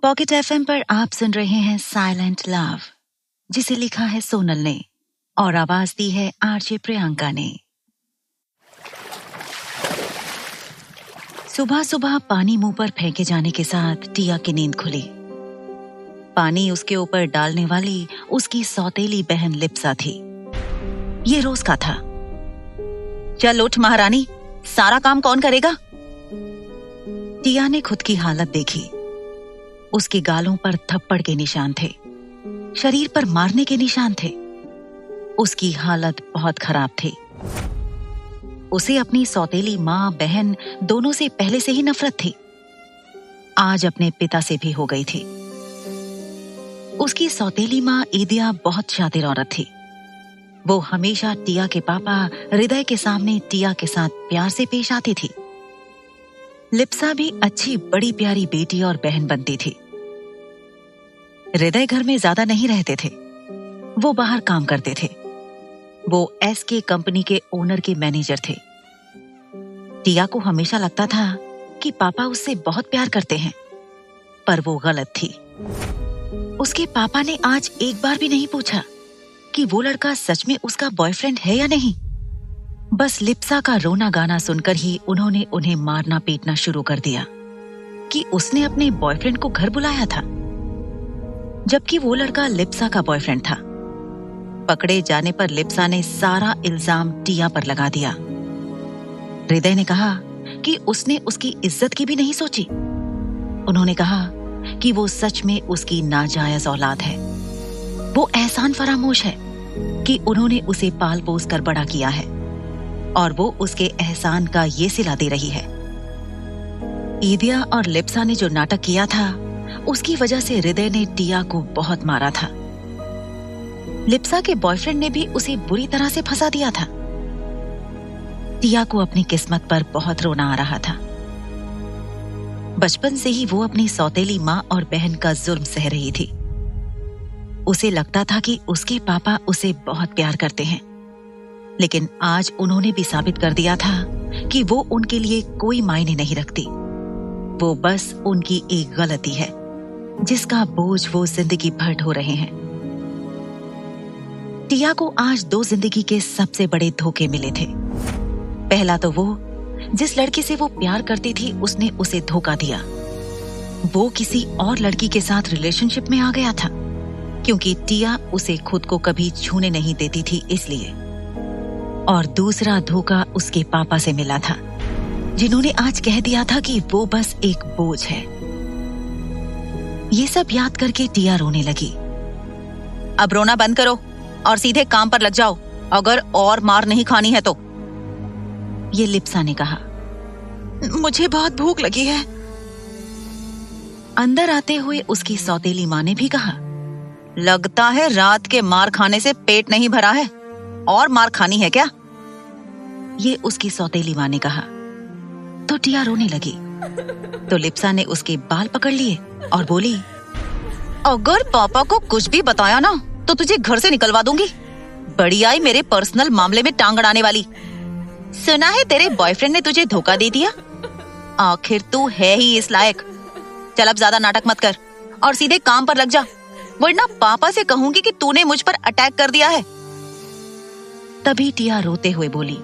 Pocket FM पर आप सुन रहे हैं साइलेंट लव, जिसे लिखा है सोनल ने और आवाज दी है आरजे प्रियंका ने। सुबह सुबह पानी मुंह पर फेंके जाने के साथ टिया की नींद खुली। पानी उसके ऊपर डालने वाली उसकी सौतेली बहन लिप्सा थी। ये रोज का था। चल उठ महारानी, सारा काम कौन करेगा? टिया ने खुद की हालत देखी। उसके गालों पर थप्पड़ के निशान थे, शरीर पर मारने के निशान थे। उसकी हालत बहुत खराब थी। उसे अपनी सौतेली माँ बहन दोनों से पहले से ही नफरत थी। आज अपने पिता से भी हो गई थी। उसकी सौतेली माँ ईदिया बहुत शातिर औरत थी। वो हमेशा टिया के पापा हृदय के सामने टिया के साथ प्यार से पेश आती थी। लिप्सा भी अच्छी बड़ी प्यारी बेटी और बहन बनती थी। हृदय घर में ज्यादा नहीं रहते थे। वो बाहर काम करते थे। वो एसके कंपनी के ओनर के मैनेजर थे। टिया को हमेशा लगता था कि पापा उससे बहुत प्यार करते हैं, पर वो गलत थी। उसके पापा ने आज एक बार भी नहीं पूछा कि वो लड़का सच में उसका बॉयफ्रेंड है या नहीं। बस लिप्सा का रोना गाना सुनकर ही उन्होंने उन्हें मारना पीटना शुरू कर दिया कि उसने अपने बॉयफ्रेंड को घर बुलाया था, जबकि वो लड़का लिप्सा का बॉयफ्रेंड था। पकड़े जाने पर लिप्सा ने सारा इल्जाम टिया पर लगा दिया। हृदय ने कहा कि उसने उसकी इज्जत की भी नहीं सोची। उन्होंने कहा कि वो सच में उसकी नाजायज औलाद है। वो एहसान फरामोश है कि उन्होंने उसे पाल पोस कर बड़ा किया है और वो उसके एहसान का ये सिला दे रही है। ईदिया और लिप्सा ने जो नाटक किया था, उसकी वजह से हृदय ने टिया को बहुत मारा था। लिप्सा के बॉयफ्रेंड ने भी उसे बुरी तरह से फंसा दिया था। टिया को अपनी किस्मत पर बहुत रोना आ रहा था। बचपन से ही वो अपनी सौतेली माँ और बहन का जुल्म सह रही थी। उसे लगता था कि उसके पापा उसे बहुत प्यार करते हैं, लेकिन आज उन्होंने भी साबित कर दिया था कि वो उनके लिए कोई मायने नहीं रखती। वो बस उनकी एक गलती है, जिसका बोझ वो जिंदगी भर ढो रहे हैं। टिया को आज दो जिंदगी के सबसे बड़े धोखे मिले थे। पहला तो वो जिस लड़के से वो प्यार करती थी, उसने उसे धोखा दिया। वो किसी और लड़की के साथ रिलेशनशिप में आ गया था, क्योंकि टिया उसे खुद को कभी छूने नहीं देती थी इसलिए। और दूसरा धोखा उसके पापा से मिला था, जिन्होंने आज कह दिया था कि वो बस एक बोझ है। ये सब याद करके टिया रोने लगी। अब रोना बंद करो और सीधे काम पर लग जाओ, अगर और मार नहीं खानी है तो। ये लिप्सा ने कहा। मुझे बहुत भूख लगी है। अंदर आते हुए उसकी सौतेली माँ ने भी कहा। लगता है रात के मार खाने से पेट नहीं भरा है, और मार खानी है क्या? ये उसकी सौतेली माँ ने कहा। तो टिया रोने लगी। तो लिप्सा ने उसके बाल पकड़ लिए और बोली, अगर पापा को कुछ भी बताया ना तो तुझे घर से निकलवा दूंगी। बड़ी आई मेरे पर्सनल मामले में टांग अड़ाने वाली। सुना है तेरे बॉयफ्रेंड ने तुझे धोखा दे दिया? आखिर तू है ही इस लायक। चल अब ज्यादा नाटक मत कर और सीधे काम पर लग जा, वरना पापा से कहूंगी कि तूने मुझ पर अटैक कर दिया है। तभी टिया रोते हुए बोली,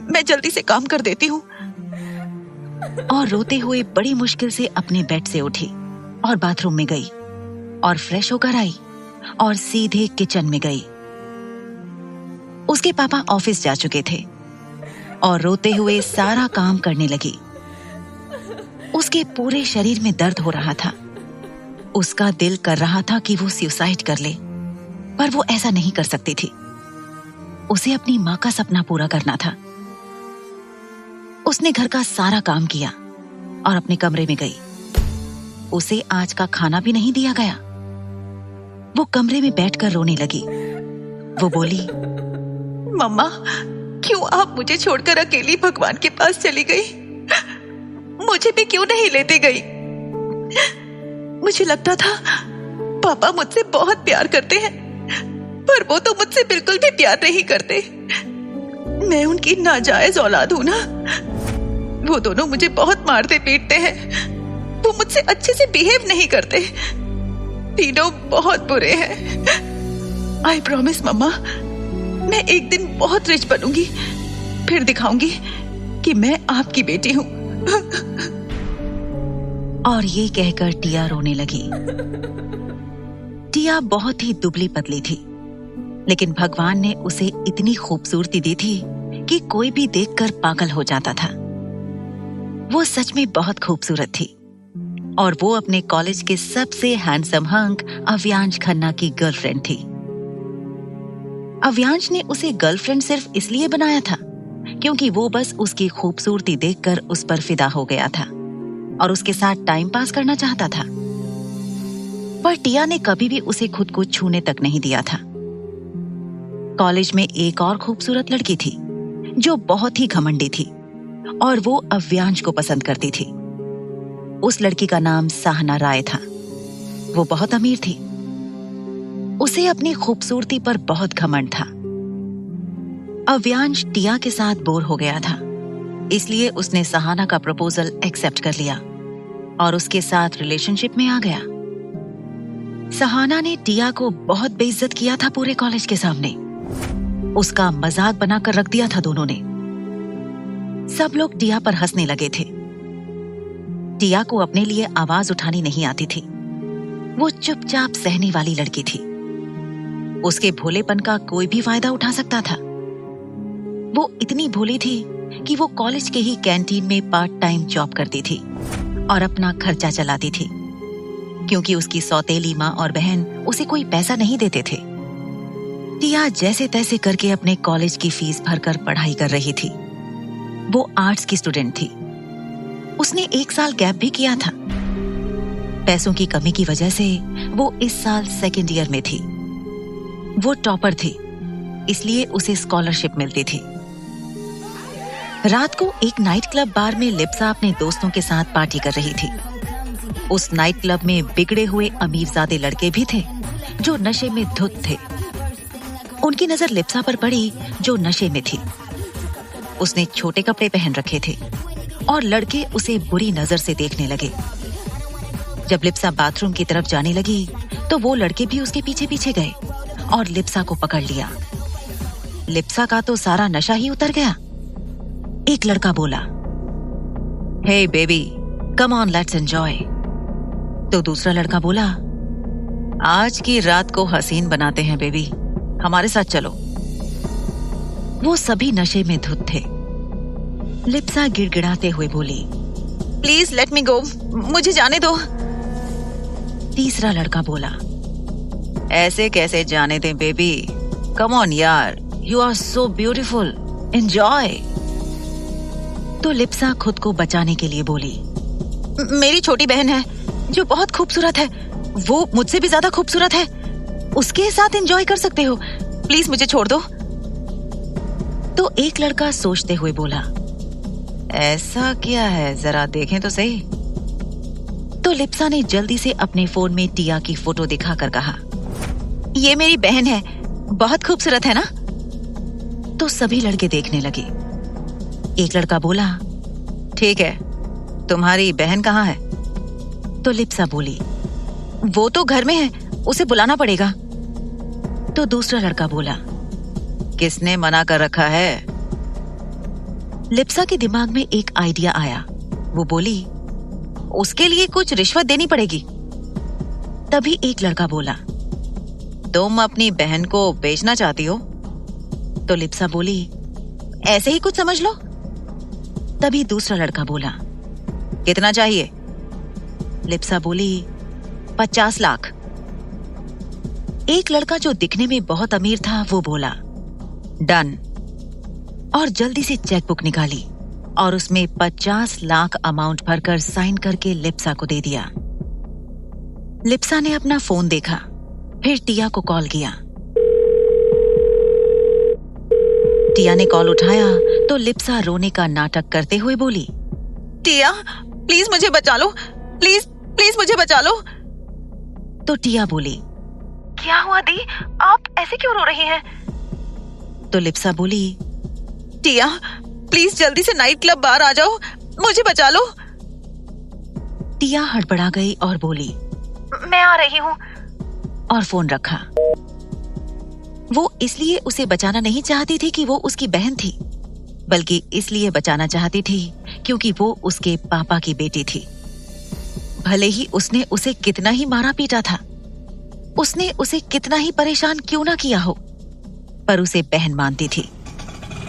मैं जल्दी से काम कर देती हूँ। और रोते हुए बड़ी मुश्किल से अपने बेड से उठी और बाथरूम में गई और फ्रेश होकर आई और सीधे किचन में गई। उसके पापा ऑफिस जा चुके थे और रोते हुए सारा काम करने लगी। उसके पूरे शरीर में दर्द हो रहा था। उसका दिल कर रहा था कि वो सुसाइड कर ले, पर वो ऐसा नहीं कर सकती थी। उसे अपनी माँ का सपना पूरा करना था। उसने घर का सारा काम किया और अपने कमरे में गई। उसे आज का खाना भी नहीं दिया गया। वो कमरे में बैठकर रोने लगी। वो बोली, मम्मा, क्यों आप मुझे छोड़कर अकेली भगवान के पास चली गई? मुझे भी क्यों नहीं लेते गई? मुझे लगता था पापा मुझसे बहुत प्यार करते हैं, पर वो तो मुझसे बिल्कुल भी प्यार नहीं करते। मैं उनकी नाजायज औलाद हूं ना। वो दोनों मुझे बहुत मारते पीटते हैं। वो मुझसे अच्छे से बिहेव नहीं करते। तीनों बहुत बुरे हैं। आई प्रॉमिस मम्मा, मैं एक दिन बहुत रिच बनूंगी, फिर दिखाऊंगी कि मैं आपकी बेटी हूँ। और ये कहकर टिया रोने लगी। टिया बहुत ही दुबली पतली थी, लेकिन भगवान ने उसे इतनी खूबसूरती दी थी कि कोई भी देखकर पागल हो जाता था। वो सच में बहुत खूबसूरत थी और वो अपने कॉलेज के सबसे हैंडसम हंक अव्यांश खन्ना की गर्लफ्रेंड थी। अव्यांश ने उसे गर्लफ्रेंड सिर्फ इसलिए बनाया था क्योंकि वो बस उसकी खूबसूरती देखकर उस पर फिदा हो गया था और उसके साथ टाइम पास करना चाहता था। पर टिया ने कभी भी उसे खुद को छूने तक नहीं दिया था। कॉलेज में एक और खूबसूरत लड़की थी जो बहुत ही घमंडी थी और वो अव्यांश को पसंद करती थी। उस लड़की का नाम साहना राय था। वो बहुत अमीर थी। उसे अपनी खूबसूरती पर बहुत घमंड था। अव्यांश टिया के साथ बोर हो गया था, इसलिए उसने सहाना का प्रपोजल एक्सेप्ट कर लिया और उसके साथ रिलेशनशिप में आ गया। सहाना ने टिया को बहुत बेइज्जत किया था पूरे कॉलेज के सामने। उसका मजाक बनाकर रख दिया था दोनों ने। सब लोग टिया पर हंसने लगे थे। टिया को अपने लिए आवाज उठानी नहीं आती थी। वो चुपचाप सहने वाली लड़की थी। उसके भोलेपन का कोई भी फायदा उठा सकता था। वो इतनी भोली थी कि वो कॉलेज के ही कैंटीन में पार्ट टाइम जॉब करती थी और अपना खर्चा चलाती थी, क्योंकि उसकी सौतेली माँ और बहन उसे कोई पैसा नहीं देते थे। टिया जैसे तैसे करके अपने कॉलेज की फीस भरकर पढ़ाई कर रही थी। वो आर्ट्स की स्टूडेंट थी। उसने 1 साल गैप भी किया था। पैसों की कमी की वजह से वो इस साल सेकेंड ईयर में थी। वो टॉपर थी, इसलिए उसे स्कॉलरशिप मिलती थी। रात को एक नाइट क्लब बार में लिप्सा अपने दोस्तों के साथ पार्टी कर रही थी। उस नाइट क्लब में बिगड़े हुए अमीरजादे लड़के भी थे जो नशे में धुत थे। उनकी नजर लिप्सा पर पड़ी जो नशे में थी। उसने छोटे कपड़े पहन रखे थे और लड़के उसे बुरी नजर से देखने लगे। जब लिप्सा बाथरूम की तरफ जाने लगी तो वो लड़के भी उसके पीछे पीछे गए और लिप्सा को पकड़ लिया। लिप्सा का तो सारा नशा ही उतर गया। एक लड़का बोला, "hey baby, come on, let's enjoy." तो दूसरा लड़का बोला, "आज की रात को हसीन बनाते हैं बेबी, हमारे साथ चलो।" वो सभी नशे में धुत थे। लिप्सा गिड़गिड़ाते हुए बोली, प्लीज लेट मी गो, मुझे जाने दो। तीसरा लड़का बोला, ऐसे कैसे जाने दें बेबी, कम ऑन यार, you are so beautiful, enjoy. तो लिप्सा खुद को बचाने के लिए बोली, मेरी छोटी बहन है जो बहुत खूबसूरत है, वो मुझसे भी ज्यादा खूबसूरत है, उसके साथ एंजॉय कर सकते हो, प्लीज मुझे छोड़ दो। तो एक लड़का सोचते हुए बोला, ऐसा क्या है, जरा देखें तो सही। तो लिप्सा ने जल्दी से अपने फोन में टिया की फोटो दिखाकर कहा, ये मेरी बहन है, बहुत खूबसूरत है ना। तो सभी लड़के देखने लगे। एक लड़का बोला, ठीक है, तुम्हारी बहन कहाँ है? तो लिप्सा बोली, वो तो घर में है, उसे बुलाना पड़ेगा। तो दूसरा लड़का बोला, किसने मना कर रखा है? लिप्सा के दिमाग में एक आइडिया आया। वो बोली, उसके लिए कुछ रिश्वत देनी पड़ेगी। तभी एक लड़का बोला, तुम अपनी बहन को बेचना चाहती हो? तो लिप्सा बोली, ऐसे ही कुछ समझ लो। तभी दूसरा लड़का बोला, कितना चाहिए? लिप्सा बोली, 50 लाख। एक लड़का जो दिखने में बहुत अमीर था वो बोला, डन। और जल्दी से चेकबुक निकाली और उसमें 50 लाख अमाउंट भरकर साइन करके लिप्सा को दे दिया। लिप्सा ने अपना फोन देखा, फिर टिया को कॉल किया। टिया ने कॉल उठाया तो लिप्सा रोने का नाटक करते हुए बोली, टिया प्लीज मुझे बचा लो, प्लीज प्लीज मुझे बचा लो। तो टिया बोली, क्या हुआ दी, आप ऐसे क्यों रो रही हैं? तो लिप्सा बोली, टिया प्लीज जल्दी से नाइट क्लब बाहर आ जाओ, मुझे बचा लो। टिया हड़बड़ा गई और बोली, मैं आ रही हूँ, और फोन रखा। वो इसलिए उसे बचाना नहीं चाहती थी कि वो उसकी बहन थी, बल्कि इसलिए बचाना चाहती थी क्योंकि वो उसके पापा की बेटी थी। भले ही उसने उसे कितना ही मारा पीटा था, उसने उसे कितना ही परेशान क्यों ना किया हो, पर उसे बहन मानती थी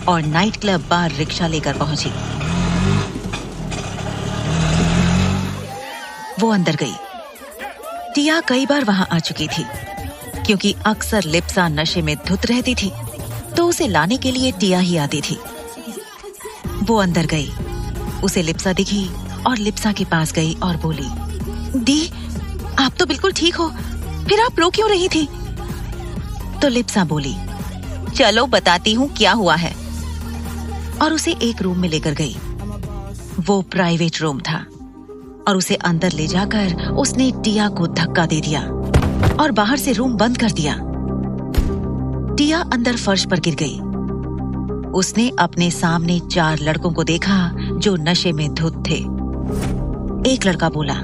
और नाइट क्लब बार रिक्शा लेकर पहुंची। वो अंदर गई। टिया कई बार वहां आ चुकी थी, क्योंकि अक्सर लिप्सा नशे में धुत रहती थी, तो उसे लाने के लिए टिया ही आती थी। वो अंदर गई, उसे लिप्सा दिखी और लिप्सा के पास गई और बोली, दी, आप तो बिल्कुल ठीक हो, फिर आप रो क्यों रही थी? तो लिप्सा बोली, चलो बताती हूँ क्या हुआ है, और उसे एक रूम में लेकर गई। वो प्राइवेट रूम था और उसे अंदर ले जाकर उसने टिया को धक्का दे दिया और बाहर से रूम बंद कर दिया। टिया अंदर फर्श पर गिर गई। उसने अपने सामने 4 लड़कों को देखा जो नशे में धुत थे। एक लड़का बोला,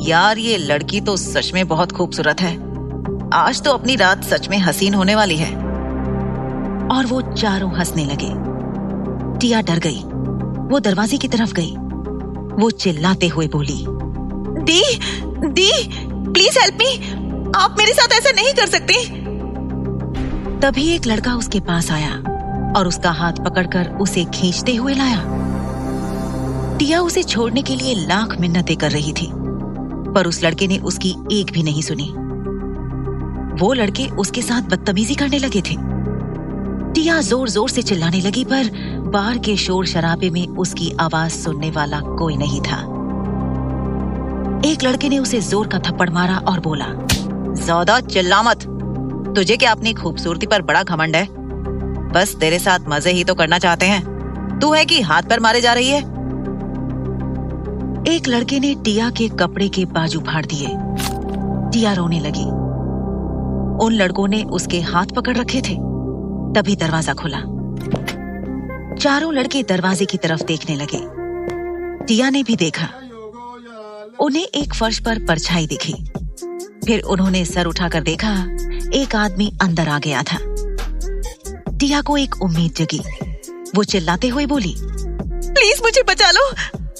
यार ये लड़की तो सच में बहुत खूबसूरत है, आज तो अपनी रात सच में हसीन होने वाली है। और वो चारों हंसने लगे। टिया डर गई। वो दरवाजे की तरफ गई। वो चिल्लाते हुए बोली, दी, दी, प्लीज हेल्प मी, आप मेरे साथ ऐसा नहीं कर सकते। तभी एक लड़का उसके पास आया और उसका हाथ पकड़कर उसे खींचते हुए लाया। टिया उसे छोड़ने के लिए लाख मिन्नतें कर रही थी, पर उस लड़के ने उसकी एक भी नहीं सुनी। वो लड़के उसके साथ बदतमीजी करने लगे थे। टिया जोर जोर से चिल्लाने लगी, पर बाहर के शोर शराबे में उसकी आवाज सुनने वाला कोई नहीं था। एक लड़के ने उसे जोर का थप्पड़ मारा और बोला, ज्यादा चिल्ला मत, तुझे क्या अपनी खूबसूरती पर बड़ा घमंड है? बस तेरे साथ मजे ही तो करना चाहते हैं, तू है कि हाथ पर मारे जा रही है? एक लड़के ने टिया के कपड़े के बाजू फाड़ दिए। टिया रोने लगी। उन लड़कों ने उसके हाथ पकड़ रखे थे। तभी दरवाजा खुला। चारों लड़के दरवाजे की तरफ देखने लगे। टिया ने भी देखा। उन्हें एक फर्श पर परछाई दिखी। फिर उन्होंने सर उठाकर देखा, एक आदमी अंदर आ गया था। टिया को एक उम्मीद जगी। वो चिल्लाते हुए बोली, प्लीज मुझे बचा लो,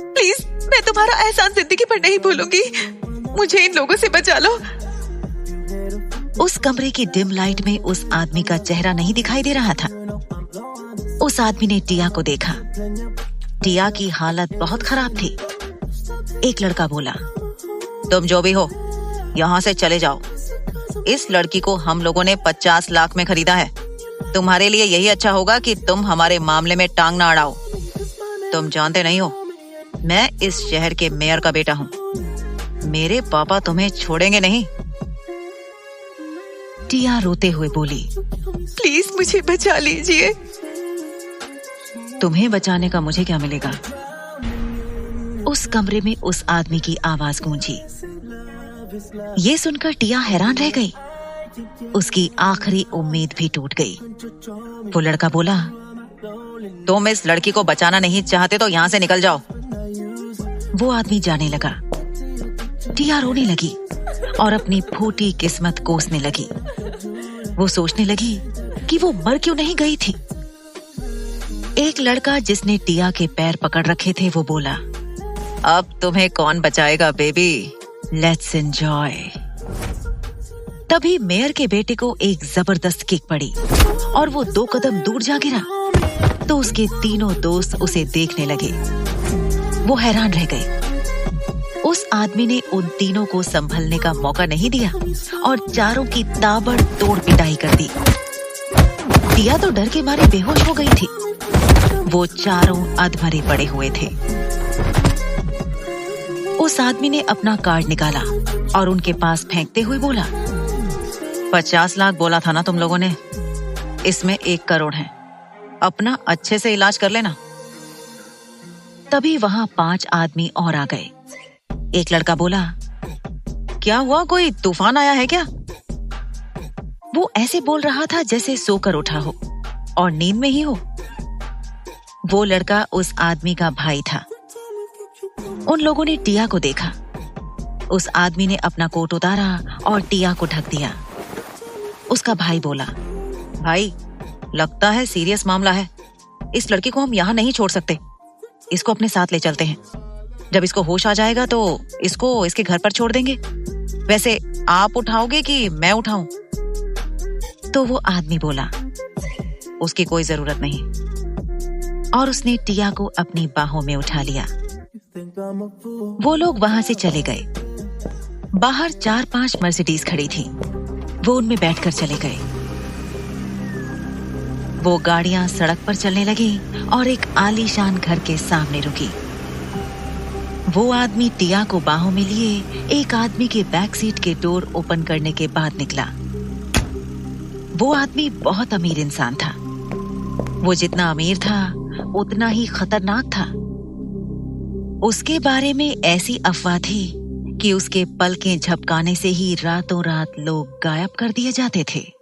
प्लीज, मैं तुम्हारा एहसान जिंदगी पर नहीं भूलूंगी, मुझे इन लोगों से बचा लो। उस कमरे की डिम लाइट में उस आदमी का चेहरा नहीं दिखाई दे रहा था। उस आदमी ने टिया को देखा। टिया की हालत बहुत खराब थी। एक लड़का बोला, तुम जो भी हो, यहाँ से चले जाओ। इस लड़की को हम लोगों ने 50 लाख में खरीदा है। तुम्हारे लिए यही अच्छा होगा कि तुम हमारे मामले में टांग ना अड़ाओ। तुम जानते नहीं हो, मैं इस शहर के मेयर का बेटा हूँ। मेरे पापा तुम्हें छोड़ेंगे नहीं। टिया रोते हुए बोली, प्लीज मुझे बचा लीजिए। तुम्हें बचाने का मुझे क्या मिलेगा? उस कमरे में उस आदमी की आवाज गूंजी। ये सुनकर टिया हैरान रह गई। उसकी आखिरी उम्मीद भी टूट गई। वो लड़का बोला, तुम इस लड़की को बचाना नहीं चाहते तो यहाँ से निकल जाओ। वो आदमी जाने लगा। टिया रोने लगी और अपनी फूटी किस्मत कोसने लगी। वो सोचने लगी कि वो मर क्यों नहीं गई थी। एक लड़का जिसने टिया के पैर पकड़ रखे थे, वो बोला, अब तुम्हें कौन बचाएगा बेबी, लेट्स एंजॉय। तभी मेयर के बेटे को एक जबरदस्त किक पड़ी और वो 2 कदम दूर जा गिरा। तो उसके तीनों दोस्त उसे देखने लगे। वो हैरान रह गए। उस आदमी ने उन तीनों को संभलने का मौका नहीं दिया और चारों की ताबड़तोड़ पिटाई कर दी। टिया तो डर के मारे बेहोश हो गई थी। वो चारों अधमरे पड़े हुए थे। उस आदमी ने अपना कार्ड निकाला और उनके पास फेंकते हुए बोला, 50 लाख बोला था ना तुम लोगों ने, इसमें 1 करोड़ है, अपना अच्छे से इलाज कर लेना। तभी वहां 5 आदमी और आ गए। एक लड़का बोला, क्या हुआ, कोई तूफान आया है क्या? वो ऐसे बोल रहा था जैसे सोकर उठा हो और नींद में ही हो। वो लड़का उस आदमी का भाई था। उन लोगों ने टिया को देखा। उस आदमी ने अपना कोट उतारा और टिया को ढक दिया। उसका भाई बोला, भाई लगता है सीरियस मामला है। इस लड़की को हम यहाँ नहीं छोड़ सकते। इसको अपने साथ ले चलते हैं। जब इसको होश आ जाएगा तो इसको इसके घर पर छोड़ देंगे। वैसे आप उठाओगे कि मैं उठाऊं? तो वो आदमी बोला, उसकी कोई जरूरत नहीं। और उसने टिया को अपनी बाहों में उठा लिया। वो लोग वहां से चले गए। बाहर 4-5 मर्सिडीज खड़ी थी। वो उनमें बैठकर चले गए। वो गाड़ियां सड़क पर चलने लगी और एक आलीशान घर के सामने रुकी। वो आदमी टिया को बाहों में लिए एक आदमी के बैक सीट के डोर ओपन करने के बाद निकला। वो आदमी बहुत अमीर इंसान था। वो जितना अमीर था उतना ही खतरनाक था। उसके बारे में ऐसी अफवाह थी कि उसके पलकें झपकाने से ही रातों रात लोग गायब कर दिए जाते थे।